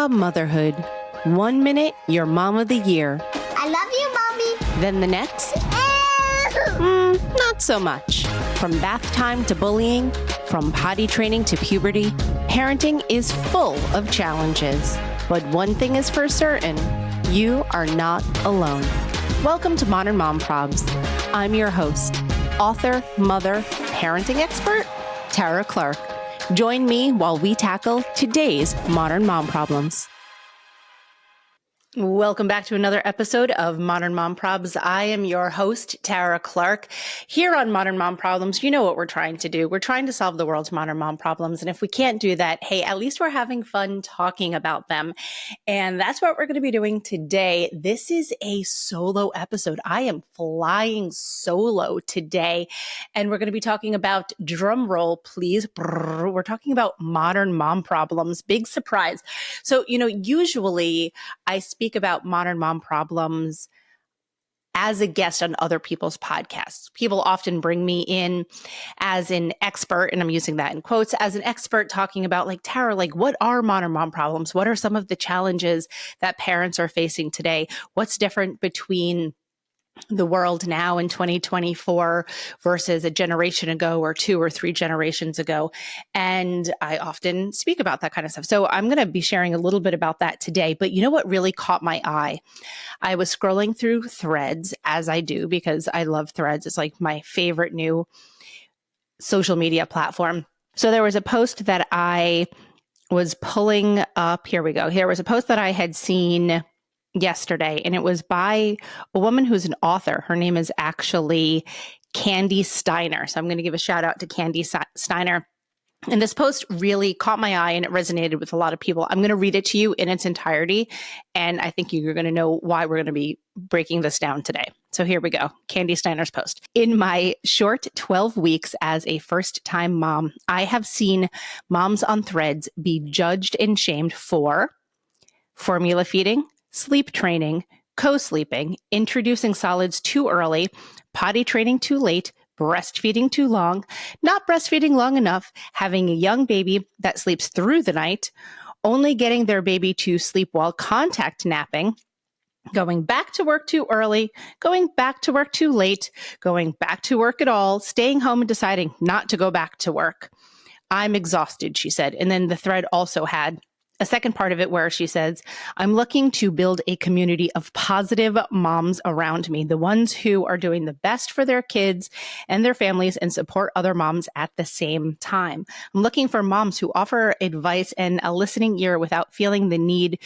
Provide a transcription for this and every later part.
Motherhood. 1 minute, you're mom of the year. I love you, Mommy. Then the next, not so much. From bath time to bullying, from potty training to puberty, parenting is full of challenges. But one thing is for certain, you are not alone. Welcome to Modern Mom Probs. I'm your host, author, mother, parenting expert, Tara Clark. Join me while we tackle today's modern mom problems. Welcome back to another episode of Modern Mom Probs. I am your host, Tara Clark. Here on Modern Mom Problems, you know what we're trying to do. We're trying to solve the world's modern mom problems. And if we can't do that, hey, at least we're having fun talking about them. And that's what we're going to be doing today. This is a solo episode. I am flying solo today. And we're going to be talking about, drum roll, please. We're talking about modern mom problems. Big surprise. So, usually I speak about modern mom problems as a guest on other people's podcasts. People often bring me in as an expert, and I'm using that in quotes, as an expert talking about Tara, what are modern mom problems? What are some of the challenges that parents are facing today? What's different between the world now in 2024 versus a generation ago or 2 or 3 generations ago. And I often speak about that kind of stuff. So I'm going to be sharing a little bit about that today. But you know what really caught my eye? I was scrolling through Threads, as I do, because I love Threads. It's like my favorite new social media platform. So there was a post that I was pulling up. Here we go. Here was a post that I had seen yesterday, and it was by a woman who's an author. Her name is actually Candy Steiner. So I'm going to give a shout out to Candy Steiner. And this post really caught my eye and it resonated with a lot of people. I'm going to read it to you in its entirety. And I think you're going to know why we're going to be breaking this down today. So here we go. Candy Steiner's post. In my short 12 weeks as a first-time mom, I have seen moms on Threads be judged and shamed for formula feeding, sleep training, co-sleeping, introducing solids too early, potty training too late, breastfeeding too long, not breastfeeding long enough, having a young baby that sleeps through the night, only getting their baby to sleep while contact napping, going back to work too early, going back to work too late, going back to work at all, staying home and deciding not to go back to work. I'm exhausted, she said. And then the thread also had a second part of it where she says, I'm looking to build a community of positive moms around me, the ones who are doing the best for their kids and their families and support other moms at the same time. I'm looking for moms who offer advice and a listening ear without feeling the need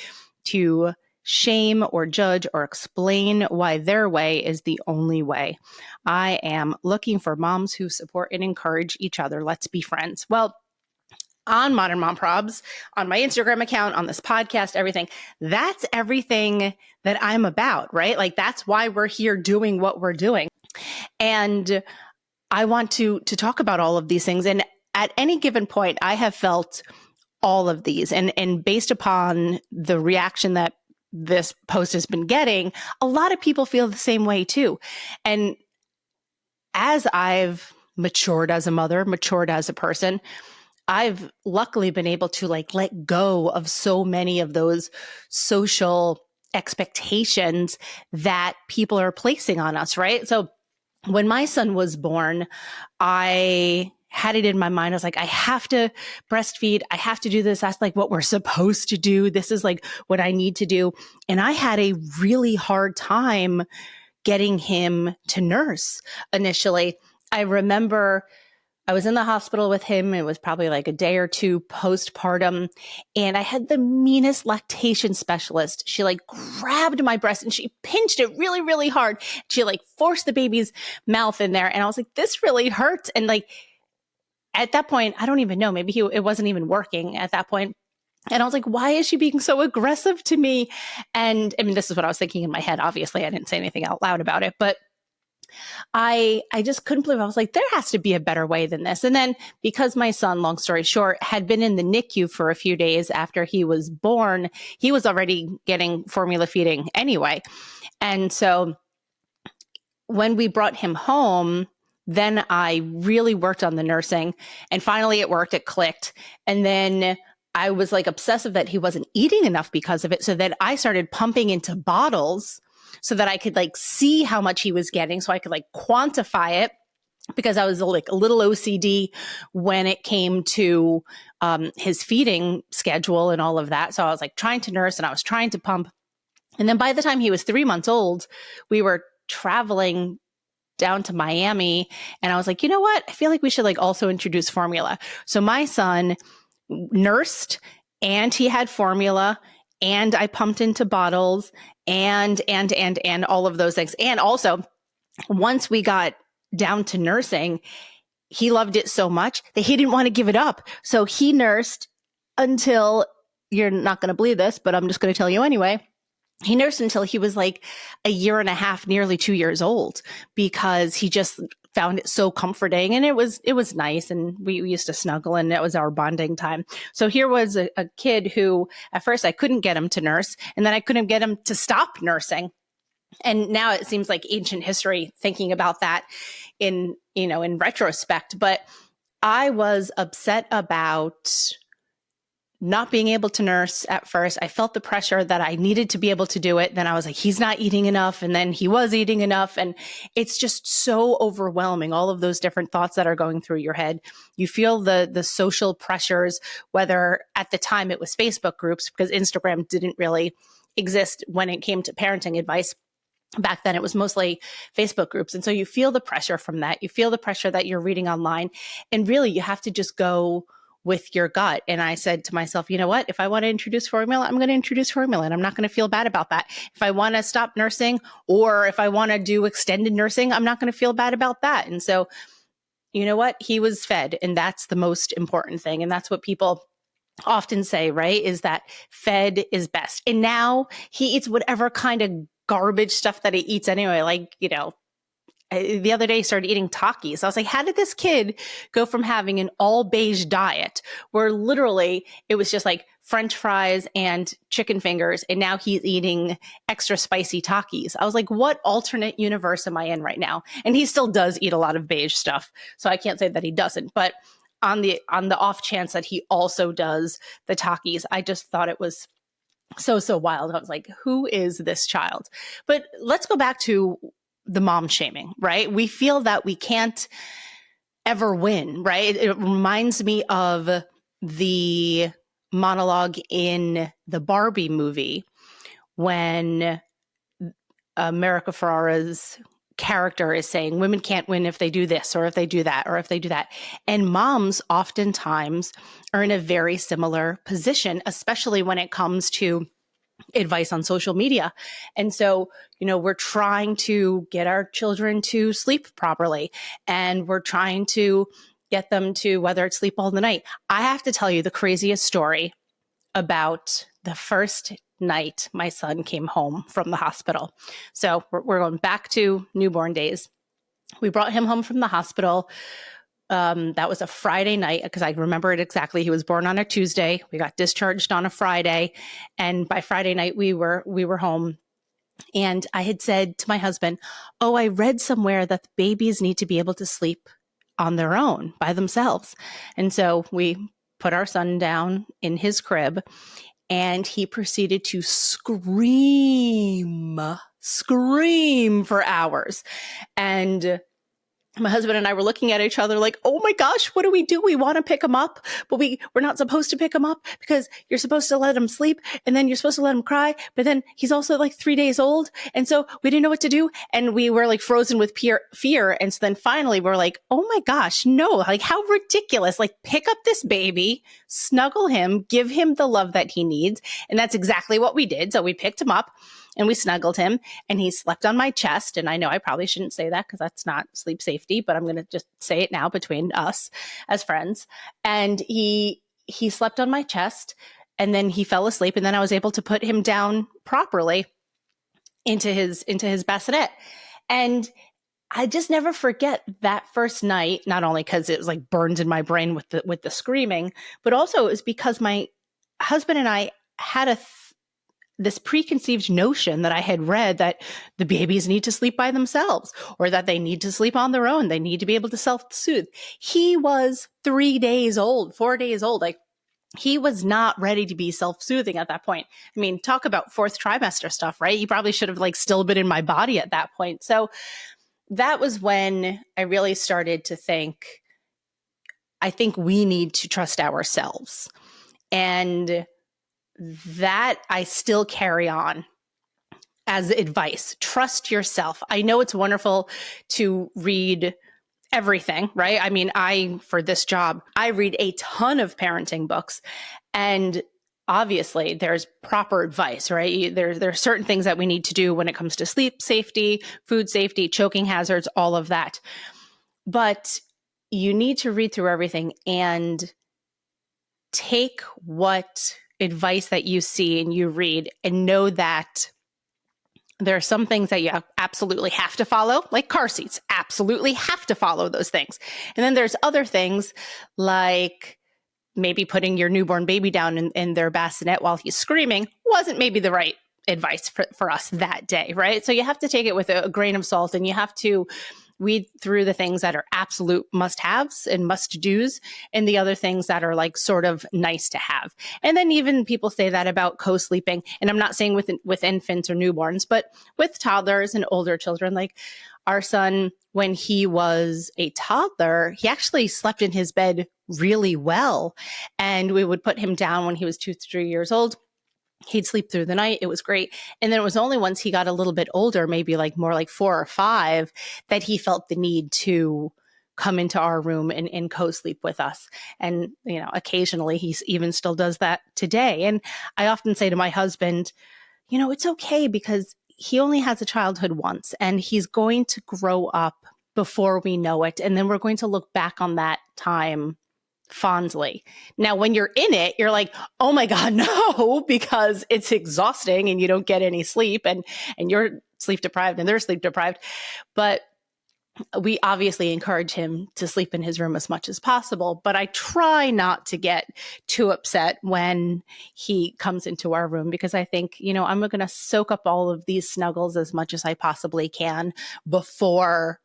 to shame or judge or explain why their way is the only way. I am looking for moms who support and encourage each other. Let's be friends. Well, on Modern Mom Probs, on my Instagram account, on this podcast, everything. That's everything that I'm about, right? That's why we're here doing what we're doing. And I want to talk about all of these things. And at any given point, I have felt all of these. And based upon the reaction that this post has been getting, a lot of people feel the same way too. And as I've matured as a mother, matured as a person, I've luckily been able to let go of so many of those social expectations that people are placing on us, right? So when my son was born, I had it in my mind. I was like, I have to breastfeed. I have to do this. That's what we're supposed to do. This is what I need to do. And I had a really hard time getting him to nurse initially. I remember I was in the hospital with him. It was probably a day or 2 postpartum. And I had the meanest lactation specialist. She grabbed my breast and she pinched it really, really hard. She forced the baby's mouth in there. And I was like, this really hurts. And at that point, I don't even know, maybe it wasn't even working at that point. And I was like, why is she being so aggressive to me? And I mean, this is what I was thinking in my head. Obviously, I didn't say anything out loud about it, but I just couldn't believe it. I was like, there has to be a better way than this. And then because my son, long story short, had been in the NICU for a few days after he was born, he was already getting formula feeding anyway. And so when we brought him home, then I really worked on the nursing and finally it worked, it clicked. And then I was like obsessive that he wasn't eating enough because of it. So then I started pumping into bottles so that I could like see how much he was getting, so I could like quantify it, because I was like a little OCD when it came to his feeding schedule and all of that. So I was like trying to nurse and I was trying to pump. And then by the time he was 3 months old, we were traveling down to Miami. And I was like, you know what? I feel like we should like also introduce formula. So my son nursed and he had formula and I pumped into bottles and all of those things. And also, once we got down to nursing, he loved it so much that he didn't want to give it up. So he nursed until, you're not going to believe this, but I'm just going to tell you anyway. He nursed until he was like a year and a half, nearly 2 years old, because he just found it so comforting, and it was nice, and we used to snuggle, and that was our bonding time. So here was a kid who at first I couldn't get him to nurse, and then I couldn't get him to stop nursing. And now it seems like ancient history thinking about that in retrospect. But I was upset about not being able to nurse at first. I felt the pressure that I needed to be able to do it. Then I was like, he's not eating enough. And then he was eating enough. And it's just so overwhelming, all of those different thoughts that are going through your head. You feel the social pressures, whether at the time it was Facebook groups, because Instagram didn't really exist when it came to parenting advice. Back then, it was mostly Facebook groups. And so you feel the pressure from that. You feel the pressure that you're reading online. And really, you have to just go with your gut. And I said to myself, you know what? If I want to introduce formula, I'm going to introduce formula, and I'm not going to feel bad about that. If I want to stop nursing, or if I want to do extended nursing, I'm not going to feel bad about that. And so, you know what? He was fed, and that's the most important thing. And that's what people often say, right? Is that fed is best. And now he eats whatever kind of garbage stuff that he eats anyway. Like, the other day he started eating Takis. I was like, how did this kid go from having an all beige diet where literally it was just like French fries and chicken fingers, and now he's eating extra spicy Takis? I was like, what alternate universe am I in right now? And he still does eat a lot of beige stuff, so I can't say that he doesn't. But on the off chance that he also does the Takis, I just thought it was so wild. I was like, who is this child? But let's go back to the mom shaming, right? We feel that we can't ever win, right? It reminds me of the monologue in the Barbie movie when America Ferrera's character is saying women can't win if they do this, or if they do that, or if they do that. And moms oftentimes are in a very similar position, especially when it comes to advice on social media. And so, we're trying to get our children to sleep properly, and we're trying to get them to, whether it's sleep all the night. I have to tell you the craziest story about the first night my son came home from the hospital. So we're going back to newborn days. We brought him home from the hospital. That was a Friday night, because I remember it exactly. He was born on a Tuesday. We got discharged on a Friday. And by Friday night, we were home. And I had said to my husband, oh, I read somewhere that babies need to be able to sleep on their own by themselves. And so we put our son down in his crib, and he proceeded to scream for hours. And my husband and I were looking at each other like, oh my gosh, what do? We want to pick him up, but we're not supposed to pick him up, because you're supposed to let him sleep, and then you're supposed to let him cry. But then he's also like 3 days old. And so we didn't know what to do. And we were like frozen with fear. And so then finally we're like, oh my gosh, no, like how ridiculous. Like, pick up this baby, snuggle him, give him the love that he needs. And that's exactly what we did. So we picked him up and we snuggled him, and he slept on my chest. And I know I probably shouldn't say that, because that's not sleep safety, but I'm going to just say it now between us as friends. And he slept on my chest, and then he fell asleep. And then I was able to put him down properly into his bassinet. And I just never forget that first night, not only because it was like burned in my brain with the screaming, but also it was because my husband and I had this preconceived notion that I had read that the babies need to sleep by themselves, or that they need to sleep on their own. They need to be able to self-soothe. He was 3 days old, 4 days old. Like, he was not ready to be self-soothing at that point. I mean, talk about fourth trimester stuff, right? He probably should have like still been in my body at that point. So that was when I really started to think, I think we need to trust ourselves. And that I still carry on as advice. Trust yourself. I know it's wonderful to read everything, right? I mean, for this job, I read a ton of parenting books, and obviously there's proper advice, right? There are certain things that we need to do when it comes to sleep safety, food safety, choking hazards, all of that. But you need to read through everything and take what advice that you see and you read, and know that there are some things that you absolutely have to follow, like car seats, absolutely have to follow those things. And then there's other things like maybe putting your newborn baby down in their bassinet while he's screaming wasn't maybe the right advice for us that day, right? So you have to take it with a grain of salt, and you have to weed through the things that are absolute must-haves and must-dos, and the other things that are like sort of nice to have. And then even people say that about co-sleeping, and I'm not saying with infants or newborns, but with toddlers and older children. Like our son, when he was a toddler, he actually slept in his bed really well, and we would put him down when he was 2-3 years old. He'd sleep through the night. It was great. And then it was only once he got a little bit older, maybe like more like 4 or 5, that he felt the need to come into our room and co-sleep with us. And, occasionally he even still does that today. And I often say to my husband, it's okay, because he only has a childhood once, and he's going to grow up before we know it. And then we're going to look back on that time fondly. Now, when you're in it, you're like, oh my God, no, because it's exhausting and you don't get any sleep, and you're sleep deprived and they're sleep deprived. But we obviously encourage him to sleep in his room as much as possible. But I try not to get too upset when he comes into our room, because I think, I'm going to soak up all of these snuggles as much as I possibly can before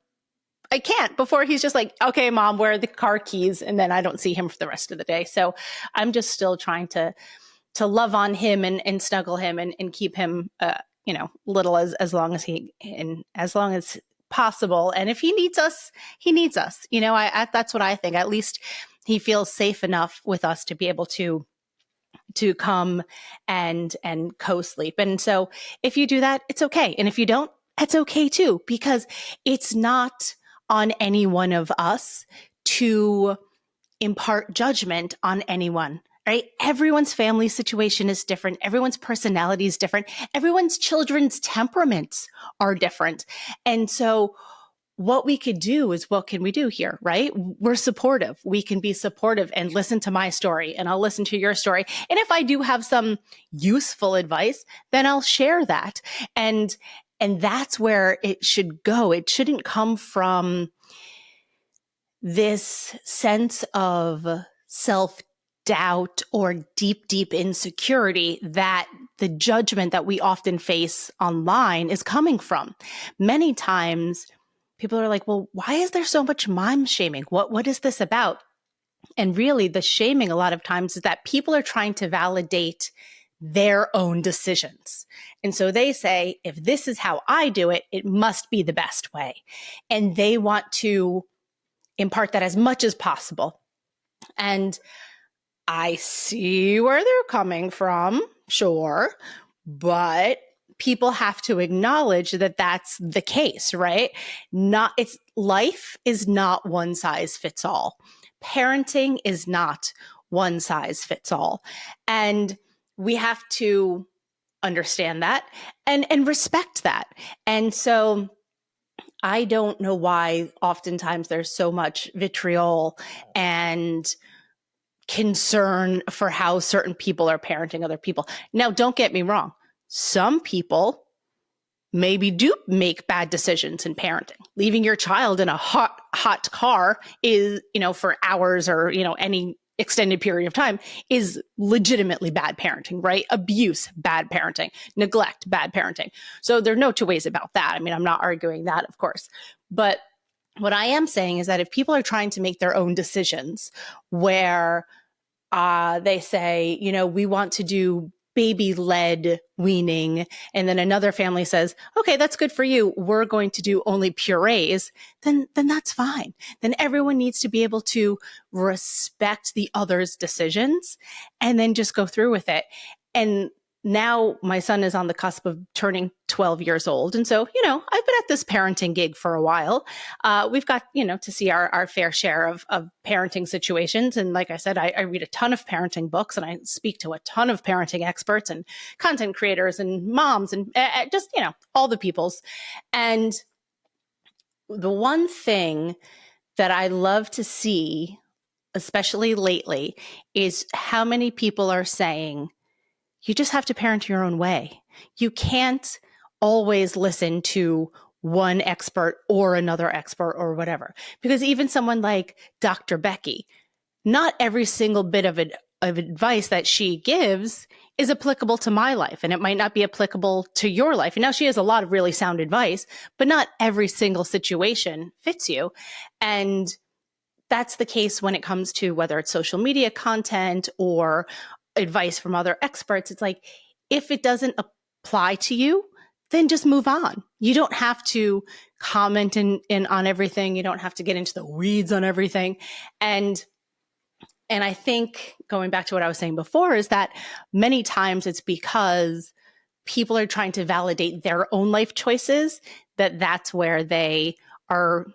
he's just like, okay, Mom, where are the car keys? And then I don't see him for the rest of the day. So I'm just still trying to love on him and snuggle him and keep him, little as long as possible. And if he needs us, he needs us. That's what I think. At least he feels safe enough with us to be able to come and co-sleep. And so if you do that, it's okay. And if you don't, that's okay too, because it's not on any one of us to impart judgment on anyone, right? Everyone's family situation is different. Everyone's personality is different. Everyone's children's temperaments are different. And so what we could do is, what can we do here, right? We're supportive. We can be supportive and listen to my story, and I'll listen to your story. And if I do have some useful advice, then I'll share that. And that's where it should go. It shouldn't come from this sense of self-doubt or deep, deep insecurity that the judgment that we often face online is coming from. Many times people are like, well, why is there so much mom shaming? What is this about? And really, the shaming a lot of times is that people are trying to validate their own decisions. And so they say, if this is how I do it, it must be the best way. And they want to impart that as much as possible. And I see where they're coming from, sure, but people have to acknowledge that that's the case, right? Life is not one size fits all. Parenting is not one size fits all. And we have to understand that and respect that. And so I don't know why oftentimes there's so much vitriol and concern for how certain people are parenting other people. Now, don't get me wrong. Some people maybe do make bad decisions in parenting. Leaving your child in a hot car is, for hours or, any extended period of time is legitimately bad parenting, right? Abuse, bad parenting. Neglect, bad parenting. So there are no two ways about that. I mean, I'm not arguing that, of course. But what I am saying is that if people are trying to make their own decisions where they say, we want to do baby-led weaning. And then another family says, okay, that's good for you. We're going to do only purees. Then that's fine. Then everyone needs to be able to respect the other's decisions and then just go through with it. And now my son is on the cusp of turning 12 years old. And so, I've been at this parenting gig for a while. We've got, to see our fair share of parenting situations. And like I said, I read a ton of parenting books and I speak to a ton of parenting experts and content creators and moms and just, all the peoples. And the one thing that I love to see, especially lately, is how many people are saying, you just have to parent your own way. You can't always listen to one expert or another expert or whatever. Because even someone like Dr. Becky, not every single bit of advice that she gives is applicable to my life. And it might not be applicable to your life. And now she has a lot of really sound advice, but not every single situation fits you. And that's the case when it comes to whether it's social media content or advice from other experts. It's like, if it doesn't apply to you, then just move on. You don't have to comment in on everything. You don't have to get into the weeds on everything. And I think going back to what I was saying before is that many times it's because people are trying to validate their own life choices, that's where they are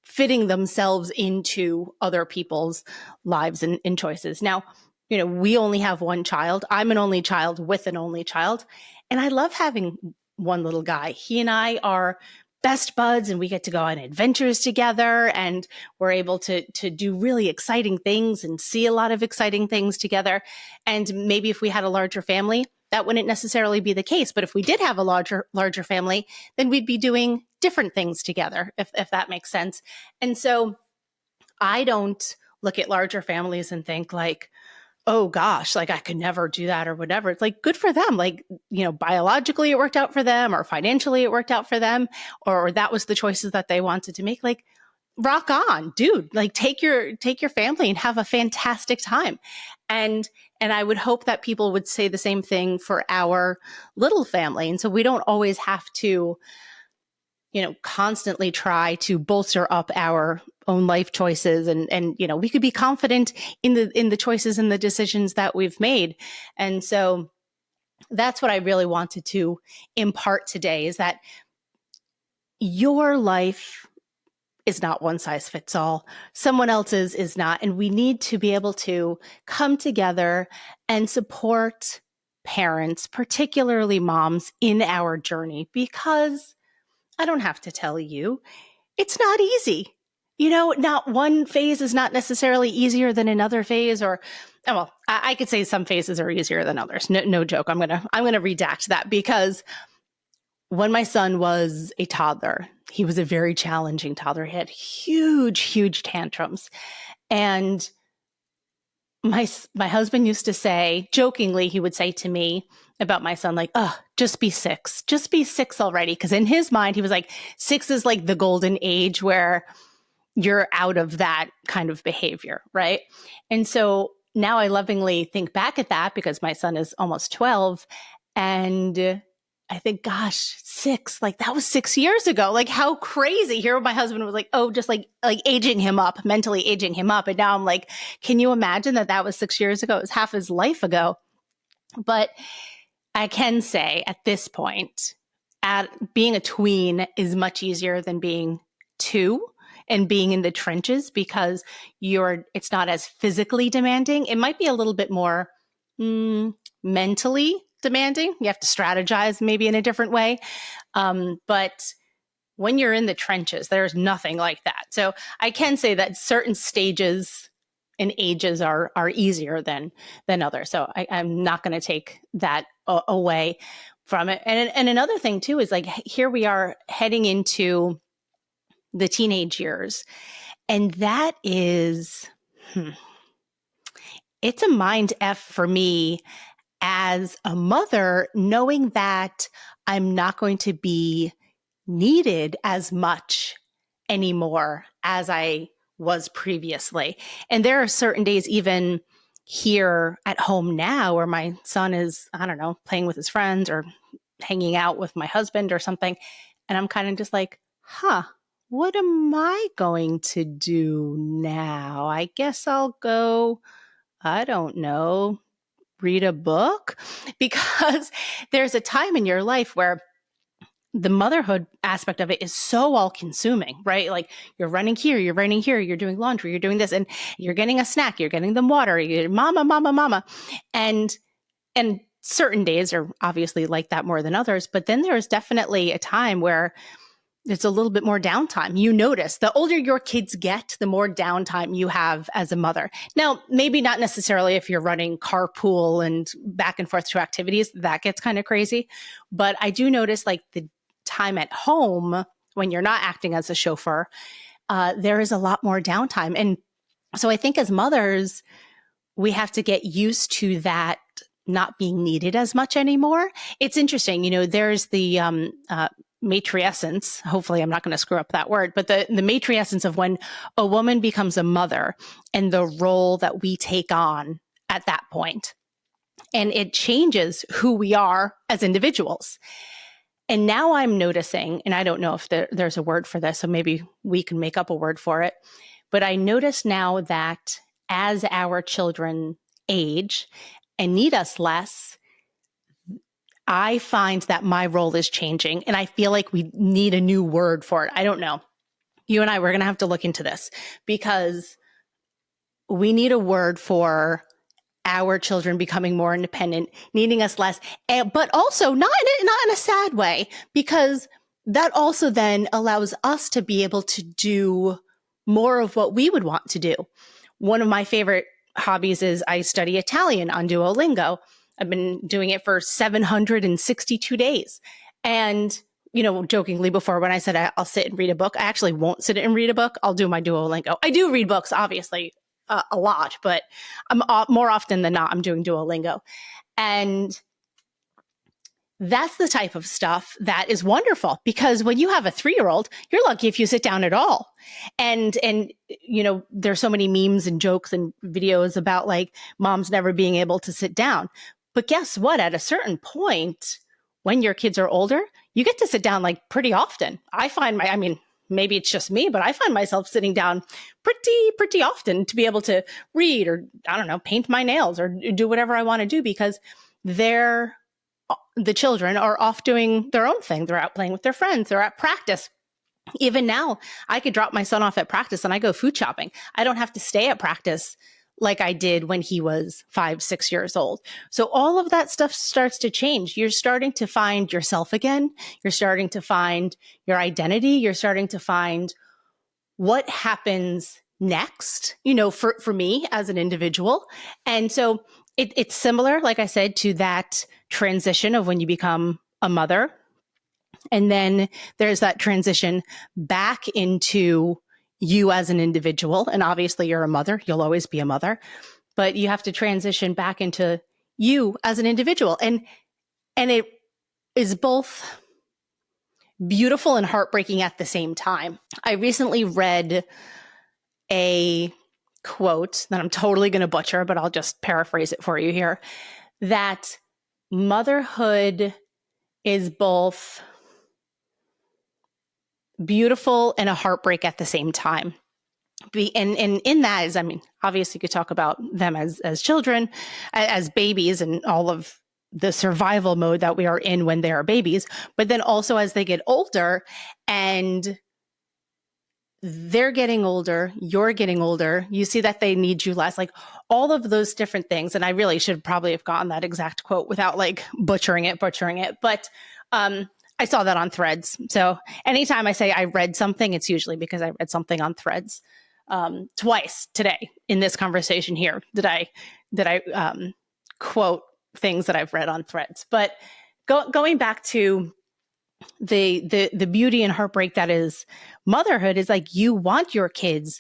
fitting themselves into other people's lives and choices. Now, we only have one child. I'm an only child with an only child. And I love having one little guy. He and I are best buds and we get to go on adventures together and we're able to do really exciting things and see a lot of exciting things together. And maybe if we had a larger family, that wouldn't necessarily be the case. But if we did have a larger family, then we'd be doing different things together, if that makes sense. And so I don't look at larger families and think like, oh gosh, like I could never do that or whatever. It's like, good for them. Like, biologically it worked out for them or financially it worked out for them, or that was the choices that they wanted to make. Like, rock on, dude. Like take your family and have a fantastic time. And I would hope that people would say the same thing for our little family. And so we don't always have to, constantly try to bolster up our own life choices. And we could be confident in the choices and the decisions that we've made. And so that's what I really wanted to impart today, is that your life is not one size fits all. Someone else's is not. And we need to be able to come together and support parents, particularly moms, in our journey, because I don't have to tell you, it's not easy. Not one phase is not necessarily easier than another phase, or, well, I could say some phases are easier than others. No joke. I'm gonna redact that, because when my son was a toddler, he was a very challenging toddler. He had huge tantrums, and my husband used to say, jokingly, he would say to me about my son, like, oh, just be 6 already. Because in his mind, he was like, 6 is like the golden age where you're out of that kind of behavior, right? And so now I lovingly think back at that, because my son is almost 12, and I think, gosh, 6, like that was 6 years ago. Like, how crazy. Here my husband was like, oh, just like aging him up, mentally aging him up. And now I'm like, can you imagine that was 6 years ago? It was half his life ago. But I can say at this point, being a tween is much easier than being 2 and being in the trenches, because it's not as physically demanding. It might be a little bit more mentally demanding. You have to strategize maybe in a different way. But when you're in the trenches, there's nothing like that. So I can say that certain stages and ages are easier than others. So I'm not going to take that away from it. And another thing too is, like, here we are heading into the teenage years, and that is, it's a mind F for me as a mother, knowing that I'm not going to be needed as much anymore as I was previously. And there are certain days, even here at home now where my son is, I don't know, playing with his friends or hanging out with my husband or something. And I'm kind of just like, what am I going to do now? I guess I'll go, I don't know, read a book, because there's a time in your life where the motherhood aspect of it is so all consuming, right? Like you're running here, you're doing laundry, you're doing this, and you're getting a snack, you're getting them water, you're mama, mama, mama. And certain days are obviously like that more than others, but then there's definitely a time where it's a little bit more downtime. You notice the older your kids get, the more downtime you have as a mother. Now, maybe not necessarily if you're running carpool and back and forth to activities, that gets kind of crazy. But I do notice like the time at home when you're not acting as a chauffeur, there is a lot more downtime. And so I think as mothers, we have to get used to that not being needed as much anymore. It's interesting, there's the matriessence. Hopefully, I'm not going to screw up that word, but the matriessence of when a woman becomes a mother and the role that we take on at that point. And it changes who we are as individuals. And now I'm noticing, and I don't know if there's a word for this, so maybe we can make up a word for it. But I notice now that as our children age and need us less, I find that my role is changing, and I feel like we need a new word for it. I don't know. You and I, we're going to have to look into this, because we need a word for our children becoming more independent, needing us less, but also not in a sad way, because that also then allows us to be able to do more of what we would want to do. One of my favorite hobbies is I study Italian on Duolingo. I've been doing it for 762 days. And, jokingly before when I said I'll sit and read a book, I actually won't sit and read a book. I'll do my Duolingo. I do read books, obviously, a lot, but I'm more often than not, I'm doing Duolingo. And that's the type of stuff that is wonderful, because when you have a 3-year-old, you're lucky if you sit down at all. And there's so many memes and jokes and videos about like moms never being able to sit down. But guess what? At a certain point, when your kids are older, you get to sit down like pretty often. Maybe it's just me, but I find myself sitting down pretty often to be able to read or, I don't know, paint my nails or do whatever I want to do, because the children are off doing their own thing. They're out playing with their friends. They're at practice. Even now, I could drop my son off at practice and I go food shopping. I don't have to stay at practice like I did when he was 5, 6 years old. So all of that stuff starts to change. You're starting to find yourself again. You're starting to find your identity. You're starting to find what happens next, for me as an individual. And so it's similar, like I said, to that transition of when you become a mother. And then there's that transition back into you as an individual. And obviously you're a mother. You'll always be a mother. But you have to transition back into you as an individual. And it is both beautiful and heartbreaking at the same time. I recently read a quote that I'm totally going to butcher, but I'll just paraphrase it for you here, that motherhood is both beautiful and a heartbreak at the same time. And in that is, obviously you could talk about them as children, as babies, and all of the survival mode that we are in when they are babies, but then also as they get older and they're getting older, you're getting older, you see that they need you less, like all of those different things. And I really should probably have gotten that exact quote without like butchering it. But I saw that on Threads. So anytime I say I read something, it's usually because I read something on Threads. Twice today in this conversation here did I quote things that I've read on Threads. But going back to the beauty and heartbreak that is motherhood, is like you want your kids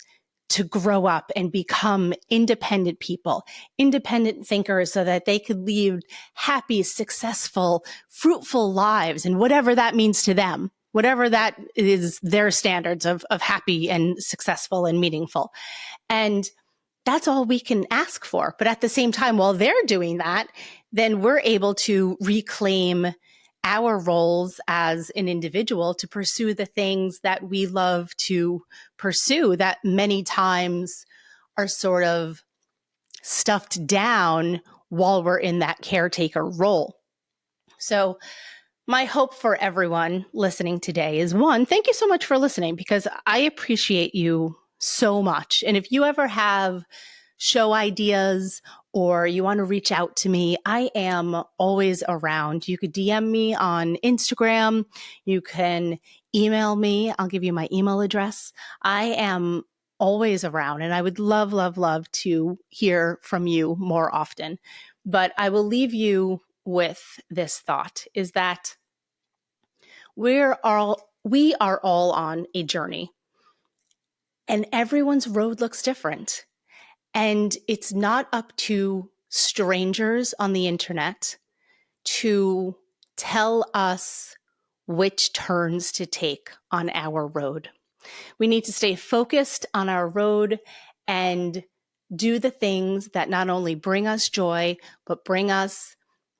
to grow up and become independent people, independent thinkers, so that they could lead happy, successful, fruitful lives, and whatever that means to them, whatever that is their standards of happy and successful and meaningful. And that's all we can ask for. But at the same time, while they're doing that, then we're able to reclaim our roles as an individual to pursue the things that we love to pursue that many times are sort of stuffed down while we're in that caretaker role. So my hope for everyone listening today is, one, thank you so much for listening, because I appreciate you so much. And if you ever have show ideas or you want to reach out to me, I am always around. You could DM me on Instagram. You can email me. I'll give you my email address. I am always around, and I would love, love, love to hear from you more often. But I will leave you with this thought, is that we are all on a journey, and everyone's road looks different. And it's not up to strangers on the internet to tell us which turns to take on our road. We need to stay focused on our road and do the things that not only bring us joy, but bring us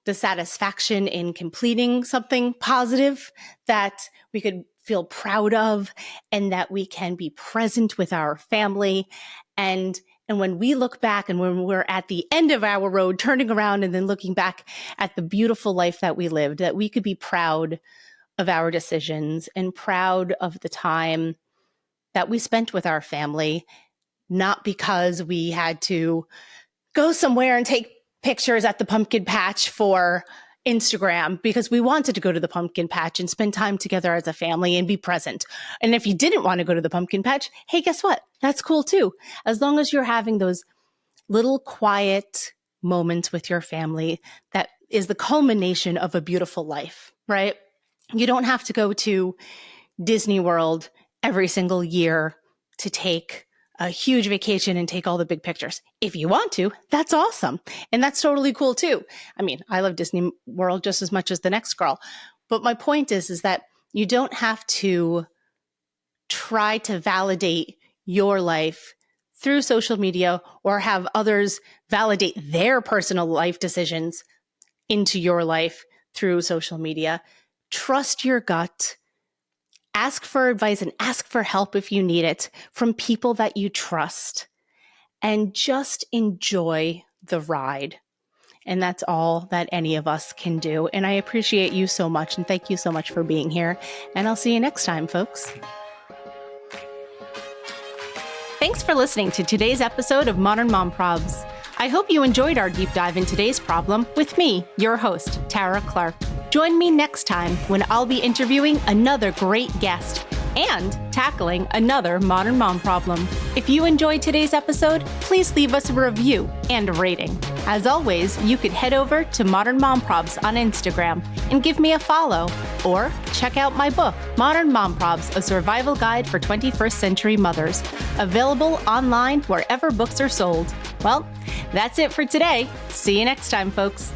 the satisfaction in completing something positive that we could feel proud of, and that we can be present with our family. And when we look back, and when we're at the end of our road, turning around and then looking back at the beautiful life that we lived, that we could be proud of our decisions and proud of the time that we spent with our family, not because we had to go somewhere and take pictures at the pumpkin patch for Instagram, because we wanted to go to the pumpkin patch and spend time together as a family and be present. And if you didn't want to go to the pumpkin patch, hey, guess what? That's cool too. As long as you're having those little quiet moments with your family, that is the culmination of a beautiful life, right? You don't have to go to Disney World every single year to take a huge vacation and take all the big pictures. If you want to, that's awesome. And that's totally cool too. I mean, I love Disney World just as much as the next girl. But my point is that you don't have to try to validate your life through social media or have others validate their personal life decisions into your life through social media. Trust your gut. Ask for advice and ask for help if you need it from people that you trust, and just enjoy the ride. And that's all that any of us can do. And I appreciate you so much. And thank you so much for being here. And I'll see you next time, folks. Thanks for listening to today's episode of Modern Mom Probs. I hope you enjoyed our deep dive in today's problem with me, your host, Tara Clark. Join me next time when I'll be interviewing another great guest and tackling another modern mom problem. If you enjoyed today's episode, please leave us a review and a rating. As always, you could head over to Modern Mom Probs on Instagram and give me a follow, or check out my book, Modern Mom Probs, A Survival Guide for 21st Century Mothers, available online wherever books are sold. Well, that's it for today. See you next time, folks.